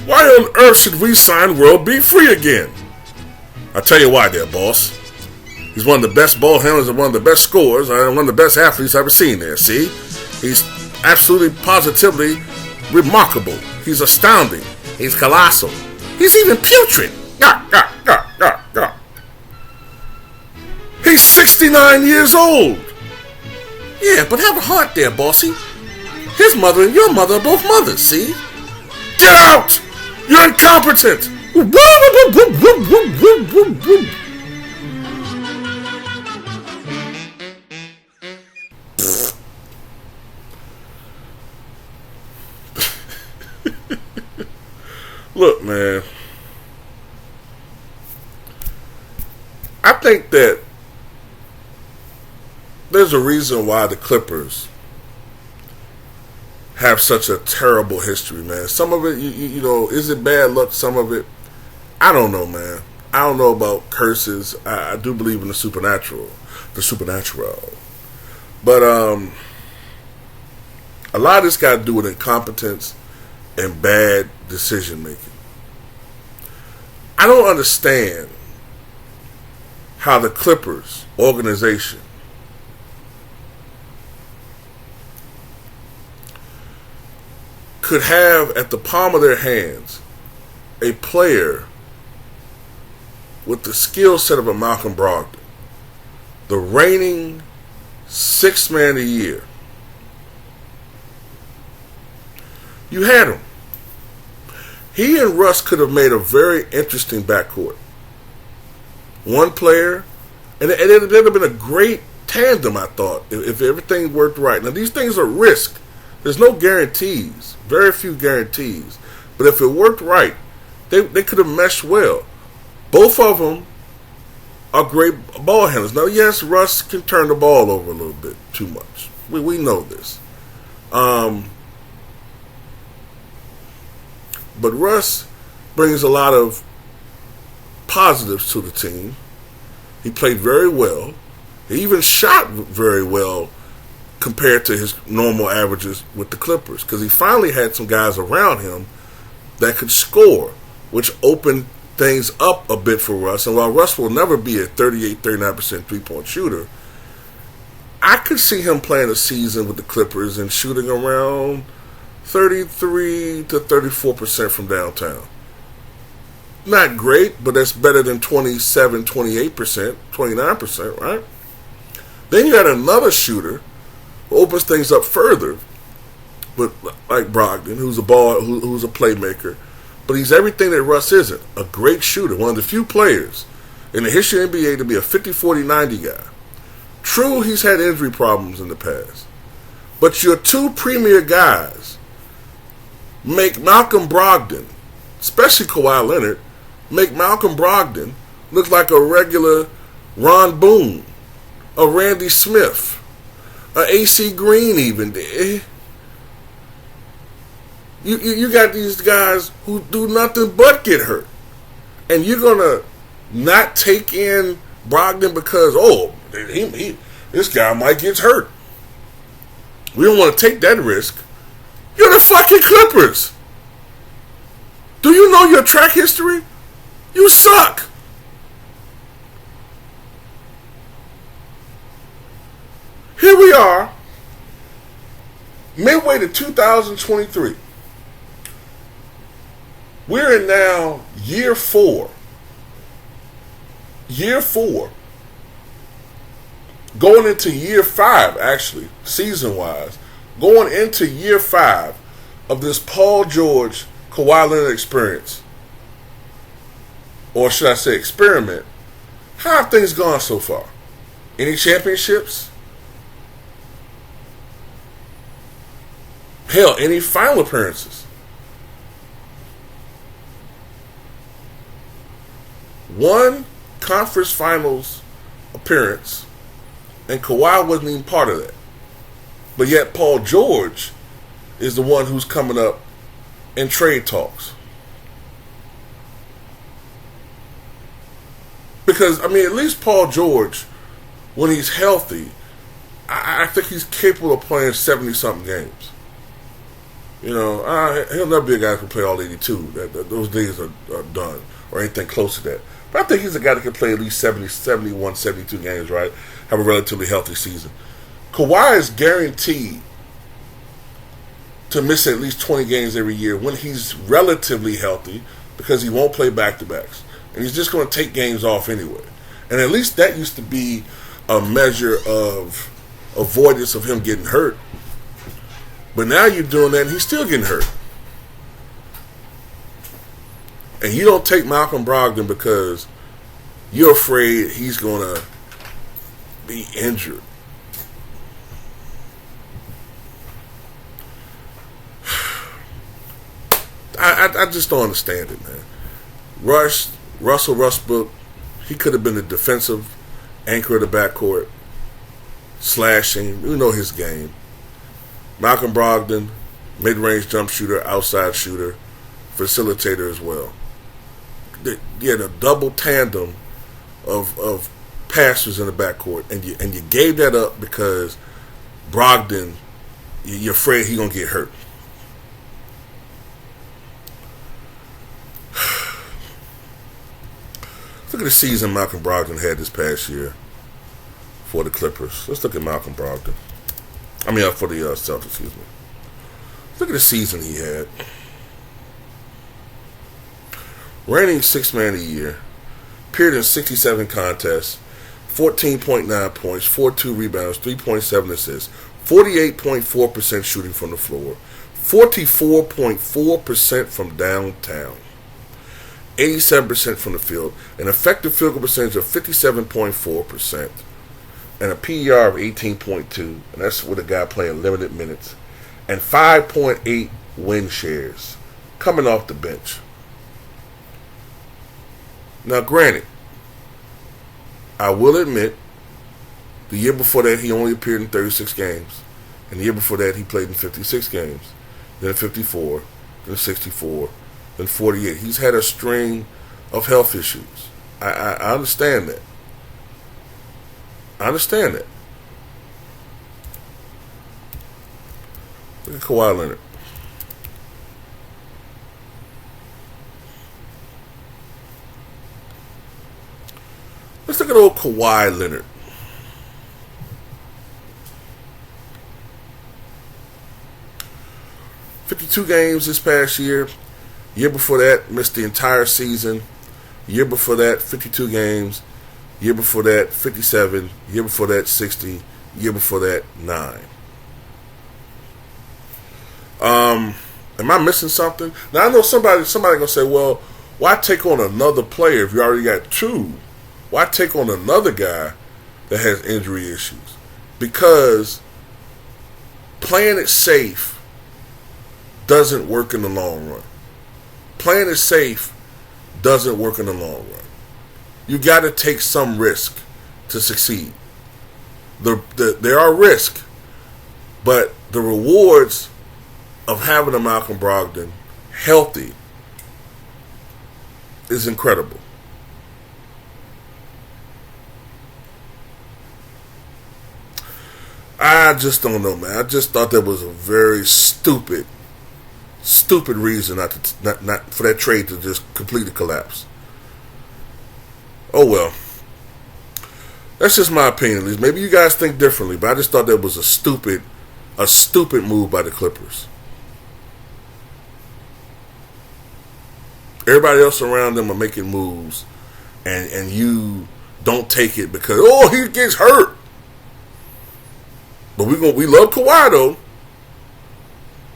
Why on earth should we sign World Be Free again? I'll tell you why there, boss. He's one of the best ball handlers and one of the best scorers and one of the best athletes I've ever seen there, see? He's absolutely, positively remarkable. He's astounding. He's colossal. He's even putrid. He's 69 years old. Yeah, but have a heart there, bossy. His mother and your mother are both mothers, see? Get out! You're incompetent! Look, man. I think that there's a reason why the Clippers have such a terrible history, man. Some of it, you know, is it bad luck? Some of it, I don't know, man. I don't know about curses. I do believe in the supernatural. But a lot of this got to do with incompetence and bad decision making. I don't understand how the Clippers organization could have at the palm of their hands a player with the skill set of a Malcolm Brogdon, the reigning sixth man of the year. You had him. He and Russ could have made a very interesting backcourt. One player, and it would have been a great tandem, I thought, if everything worked right. Now, these things are risk. There's no guarantees, very few guarantees. But if it worked right, they could have meshed well. Both of them are great ball handlers. Now, yes, Russ can turn the ball over a little bit too much. We know this. But Russ brings a lot of positives to the team. He played very well. He even shot very well compared to his normal averages with the Clippers, because he finally had some guys around him that could score, which opened things up a bit for Russ. And while Russ will never be a 38-39% three-point shooter, I could see him playing a season with the Clippers and shooting around 33 to 34% from downtown. Not great, but that's better than 27, 28%, 29%, right? Then you had another shooter who opens things up further, but like Brogdon, who's a playmaker, but he's everything that Russ isn't. A great shooter, one of the few players in the history of the NBA to be a 50, 40, 90 guy. True, he's had injury problems in the past, but your two premier guys make Malcolm Brogdon, especially Kawhi Leonard, make Malcolm Brogdon look like a regular Ron Boone, a Randy Smith, a AC Green even. You got these guys who do nothing but get hurt. And you're going to not take in Brogdon because, this guy might get hurt. We don't want to take that risk. You're the fucking Clippers. Do you know your track history? You suck. Here we are, midway to 2023. We're in now year 4. Year 4. Going into year 5, actually, season-wise. Going into year 5 of this Paul George, Kawhi Leonard experience. Or should I say experiment. How have things gone so far? Any championships? Hell, any final appearances? One conference finals appearance, and Kawhi wasn't even part of that. But yet Paul George is the one who's coming up in trade talks. Because, at least Paul George, when he's healthy, I think he's capable of playing 70-something games. He'll never be a guy who can play all 82. Those days are done, or anything close to that. But I think he's a guy that can play at least 70, 71, 72 games, right? Have a relatively healthy season. Kawhi is guaranteed to miss at least 20 games every year when he's relatively healthy, because he won't play back-to-backs. And he's just going to take games off anyway. And at least that used to be a measure of avoidance of him getting hurt. But now you're doing that and he's still getting hurt. And you don't take Malcolm Brogdon because you're afraid he's going to be injured. I just don't understand it, man. Russell Westbrook, he could have been the defensive anchor of the backcourt, slashing. We know his game. Malcolm Brogdon, mid-range jump shooter, outside shooter, facilitator as well. You had a double tandem of passers in the backcourt, and you gave that up because Brogdon, you're afraid he's gonna get hurt. Look at the season Malcolm Brogdon had this past year for the Clippers. Let's look at Malcolm Brogdon. For the Celtics, excuse me. Look at the season he had. Reigning sixth man of the year. Appeared in 67 contests. 14.9 points, 4.2 rebounds, 3.7 assists. 48.4% shooting from the floor. 44.4% from downtown. 87% from the field, an effective field goal percentage of 57.4%, and a PER of 18.2, and that's with a guy playing limited minutes, and 5.8 win shares coming off the bench. Now, granted, I will admit, the year before that he only appeared in 36 games, and the year before that he played in 56 games, then 54, then 64, than 48. He's had a string of health issues. I understand that. Look at Kawhi Leonard. Let's look at old Kawhi Leonard. $52 games this past year. Year before that, missed the entire season. Year before that, 52 games. Year before that, 57. Year before that, 60. Year before that, 9. Am I missing something? Now, I know somebody going to say, well, why take on another player if you already got 2? Why take on another guy that has injury issues? Because playing it safe doesn't work in the long run. Playing it safe doesn't work in the long run. You got to take some risk to succeed. There are risks, but the rewards of having a Malcolm Brogdon healthy is incredible. I just don't know, man. I just thought that was a very stupid reason not for that trade to just completely collapse. Oh well. That's just my opinion, at least. Maybe you guys think differently, but I just thought that was a stupid move by the Clippers. Everybody else around them are making moves, and you don't take it because he gets hurt. But we love Kawhi though.